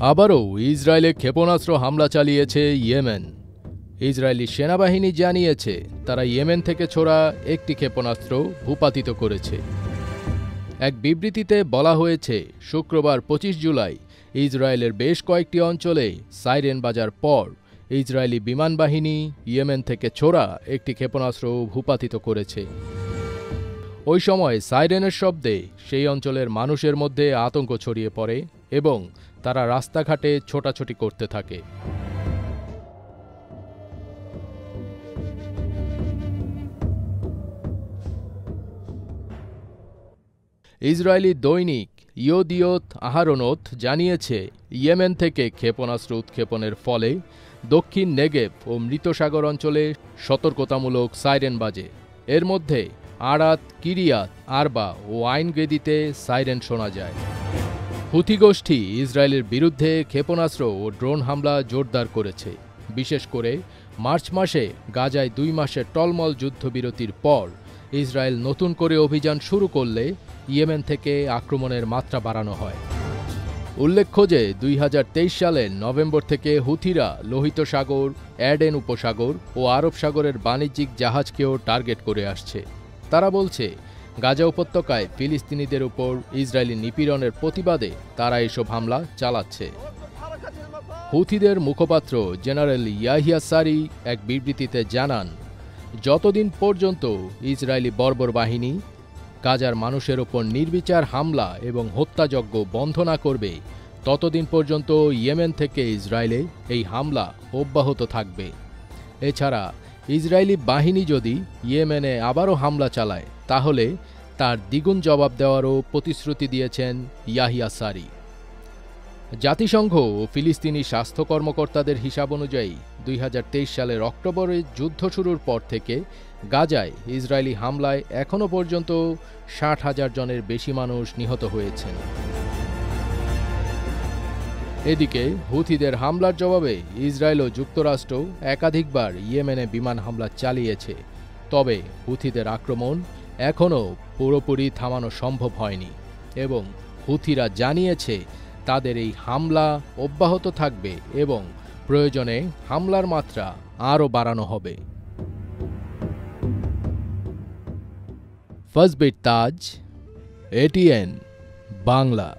আবারও ইসরায়েলে ক্ষেপণাস্ত্র হামলা চালিয়েছে ইয়েমেন। ইসরায়েলি সেনাবাহিনী জানিয়েছে তারা ইয়েমেন থেকে ছোড়া একটি ক্ষেপণাস্ত্র ভূপাতিত করেছে। এক বিবৃতিতে বলা হয়েছে, শুক্রবার ২৫ জুলাই ইসরায়েলের বেশ কয়েকটি অঞ্চলে সাইরেন বাজার পর ইসরায়েলি বিমানবাহিনী ইয়েমেন থেকে ছোড়া একটি ক্ষেপণাস্ত্র ভূপাতিত করেছে। ওই সময় সাইরেনের শব্দে সেই অঞ্চলের মানুষের মধ্যে আতঙ্ক ছড়িয়ে পড়ে এবং তারা রাস্তাঘাটে ছোটাছুটি করতে থাকে। ইসরায়েলি দৈনিক ইয়োদিওত আহারোনোত জানিয়েছে, ইয়েমেন থেকে ক্ষেপণাস্ত্র উৎক্ষেপণের ফলে দক্ষিণ নেগেভ ও মৃতসাগর অঞ্চলে সতর্কতামূলক সাইরেন বাজে। এর মধ্যে আরাত, কিরিয়াত আরবা ও আইন গেদিতে সাইরেন শোনা যায়। হুথি গোষ্ঠী ইসরায়েলের বিরুদ্ধে ক্ষেপণাস্ত্র ও ড্রোন হামলা জোরদার করেছে। বিশেষ করে মার্চ মাসে গাজায় ২ মাসের টলমল যুদ্ধবিরতির পর ইসরায়েল নতুন করে অভিযান শুরু করলে ইয়েমেন থেকে আক্রমণের মাত্রা বাড়ানো হয়। উল্লেখ্য যে ২০২৩ সালের নভেম্বর থেকে হুথিরা লোহিত সাগর, অ্যাডেন উপসাগর ও আরব সাগরের বাণিজ্যিক জাহাজকেও টার্গেট করে আসছে। তারা বলছে, গাজা উপত্যকায় ফিলিস্তিনিদের উপর ইসরায়েলি নিপীড়নের প্রতিবাদে তারা এসব হামলা চালাচ্ছে। হুথিদের মুখপাত্র জেনারেল ইয়াহিয়া সারি এক বিবৃতিতে জানান, যতদিন পর্যন্ত ইসরায়েলি বর্বর বাহিনী গাজার মানুষের ওপর নির্বিচার হামলা এবং হত্যাযজ্ঞ বন্ধ না করবে, ততদিন পর্যন্ত ইয়েমেন থেকে ইসরায়েলে এই হামলা অব্যাহত থাকবে। এছাড়া ইসরায়েলি বাহিনী যদি ইয়েমেনে আবারও হামলা চালায়, তাহলে তার দ্বিগুণ জবাব দেওয়ারও প্রতিশ্রুতি দিয়েছেন ইয়াহিয়া সারি। জাতিসংঘ ও ফিলিস্তিনি স্বাস্থ্য কর্মকর্তাদের হিসাব অনুযায়ী ২০২৩ সালের অক্টোবরে যুদ্ধ শুরুর পর থেকে গাজায় ইসরায়েলি হামলায় এখনও পর্যন্ত ৬০,০০০ জনের বেশি মানুষ নিহত হয়েছেন। এদিকে হুথিদের হামলার জবাবে ইসরায়েল ও যুক্তরাষ্ট্র একাধিকবার ইয়েমেনে বিমান হামলা চালিয়েছে। তবে হুথিদের আক্রমণ এখনও পুরোপুরি থামানো সম্ভব হয়নি এবং হুথিরা জানিয়েছে তাদের এই হামলা অব্যাহত থাকবে এবং প্রয়োজনে হামলার মাত্রা আরও বাড়ানো হবে। ফজবির তাজ, এটিএন বাংলা।